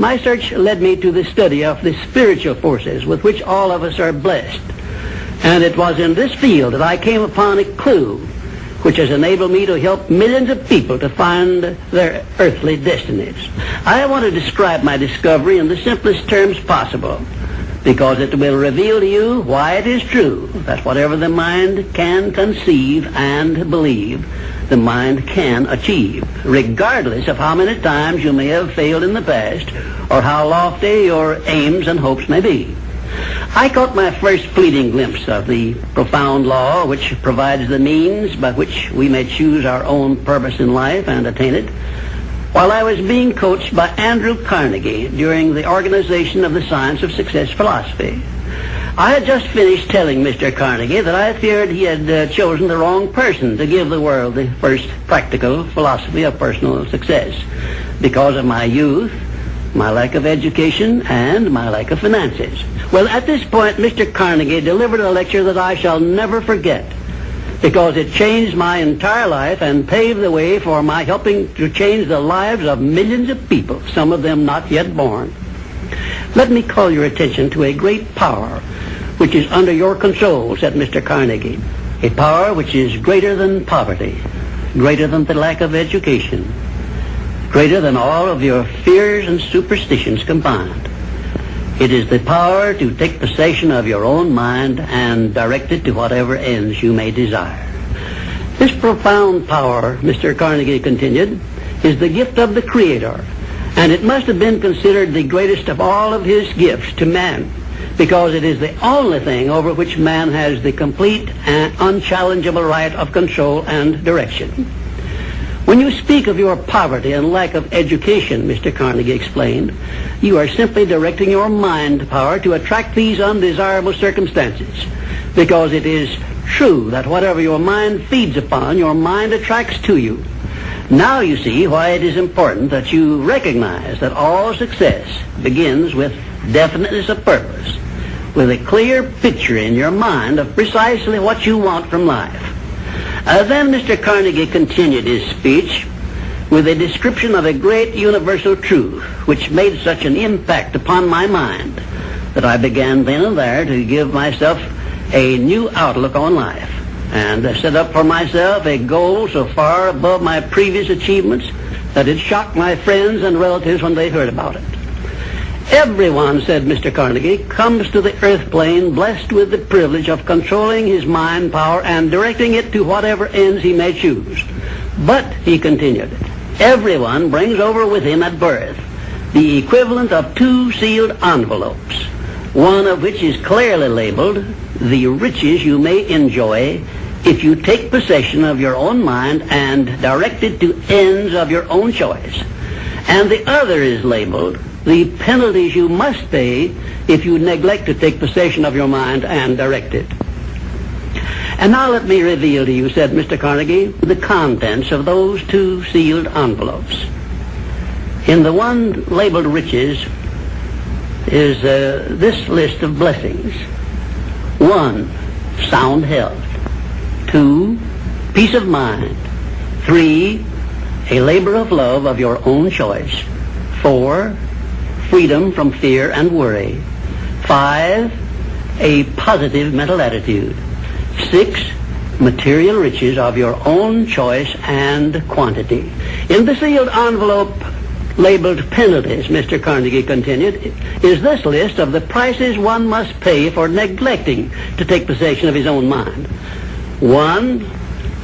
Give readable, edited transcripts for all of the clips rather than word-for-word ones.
My search led me to the study of the spiritual forces with which all of us are blessed. And it was in this field that I came upon a clue which has enabled me to help millions of people to find their earthly destinies. I want to describe my discovery in the simplest terms possible, because it will reveal to you why it is true that whatever the mind can conceive and believe, the mind can achieve, regardless of how many times you may have failed in the past or how lofty your aims and hopes may be. I caught my first fleeting glimpse of the profound law which provides the means by which we may choose our own purpose in life and attain it, while I was being coached by Andrew Carnegie during the organization of the Science of Success philosophy. I had just finished telling Mr. Carnegie that I feared he had chosen the wrong person to give the world the first practical philosophy of personal success because of my youth, my lack of education, and my lack of finances. Well, at this point, Mr. Carnegie delivered a lecture that I shall never forget, because it changed my entire life and paved the way for my helping to change the lives of millions of people, some of them not yet born. Let me call your attention to a great power which is under your control, said Mr. Carnegie. A power which is greater than poverty, greater than the lack of education, greater than all of your fears and superstitions combined. It is the power to take possession of your own mind and direct it to whatever ends you may desire. This profound power, Mr. Carnegie continued, is the gift of the Creator, and it must have been considered the greatest of all of his gifts to man, because it is the only thing over which man has the complete and unchallengeable right of control and direction. When you speak of your poverty and lack of education, Mr. Carnegie explained, you are simply directing your mind power to attract these undesirable circumstances, because it is true that whatever your mind feeds upon, your mind attracts to you. Now you see why it is important that you recognize that all success begins with definiteness of purpose, with a clear picture in your mind of precisely what you want from life. Then Mr. Carnegie continued his speech with a description of a great universal truth which made such an impact upon my mind that I began then and there to give myself a new outlook on life and set up for myself a goal so far above my previous achievements that it shocked my friends and relatives when they heard about it. Everyone, said Mr. Carnegie, comes to the earth plane blessed with the privilege of controlling his mind power and directing it to whatever ends he may choose. But, he continued, everyone brings over with him at birth the equivalent of 2 sealed envelopes, one of which is clearly labeled, the riches you may enjoy if you take possession of your own mind and direct it to ends of your own choice. And the other is labeled, the penalties you must pay if you neglect to take possession of your mind and direct it. And now let me reveal to you, said Mr. Carnegie, the contents of those 2 sealed envelopes. In the one labeled riches is this list of blessings. 1, sound health. 2, peace of mind. 3, a labor of love of your own choice. 4, freedom from fear and worry. 5, a positive mental attitude. 6, material riches of your own choice and quantity. In the sealed envelope labeled penalties, Mr. Carnegie continued, is this list of the prices one must pay for neglecting to take possession of his own mind. 1,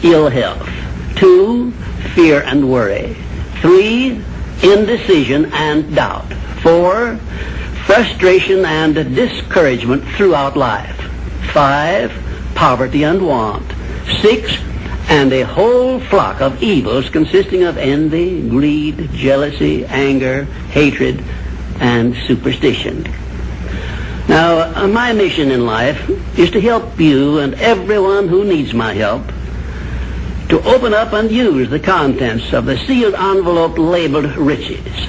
ill health. 2, fear and worry. 3, indecision and doubt. 4, frustration and discouragement throughout life. 5, poverty and want. 6, and a whole flock of evils consisting of envy, greed, jealousy, anger, hatred, and superstition. Now, my mission in life is to help you and everyone who needs my help to open up and use the contents of the sealed envelope labeled riches.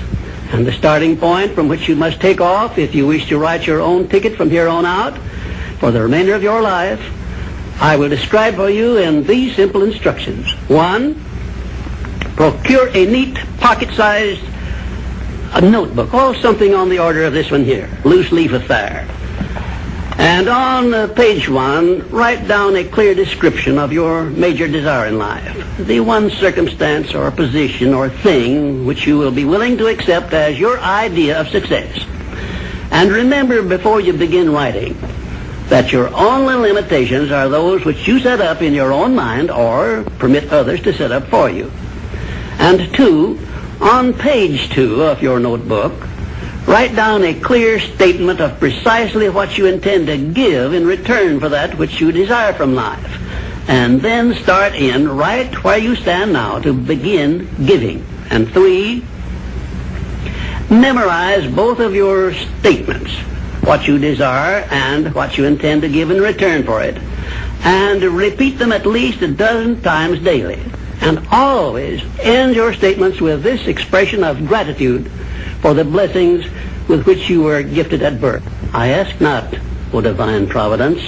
And the starting point from which you must take off if you wish to write your own ticket from here on out for the remainder of your life, I will describe for you in these simple instructions. 1, procure a neat pocket-sized a notebook, something on the order of this one here, loose leaf affair. And on page 1, write down a clear description of your major desire in life, the one circumstance or position or thing which you will be willing to accept as your idea of success. And remember before you begin writing that your only limitations are those which you set up in your own mind or permit others to set up for you. And 2, on page 2 of your notebook, write down a clear statement of precisely what you intend to give in return for that which you desire from life. And then start in right where you stand now to begin giving. And 3, memorize both of your statements, what you desire and what you intend to give in return for it. And repeat them at least a dozen times daily. And always end your statements with this expression of gratitude for the blessings with which you were gifted at birth. I ask not, O divine providence,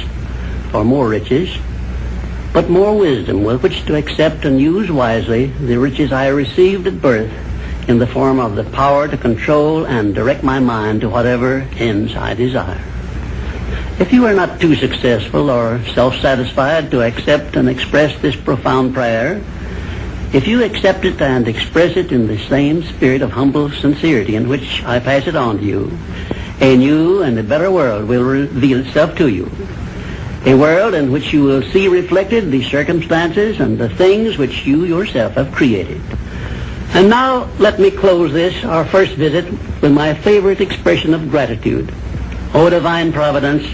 for more riches, but more wisdom with which to accept and use wisely the riches I received at birth in the form of the power to control and direct my mind to whatever ends I desire. If you are not too successful or self-satisfied to accept and express this profound prayer, if you accept it and express it in the same spirit of humble sincerity in which I pass it on to you, a new and a better world will reveal itself to you. A world in which you will see reflected the circumstances and the things which you yourself have created. And now let me close this, our first visit, with my favorite expression of gratitude. O divine providence,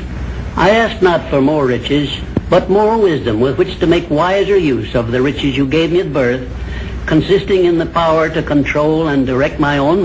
I ask not for more riches, but more wisdom with which to make wiser use of the riches you gave me at birth, consisting in the power to control and direct my own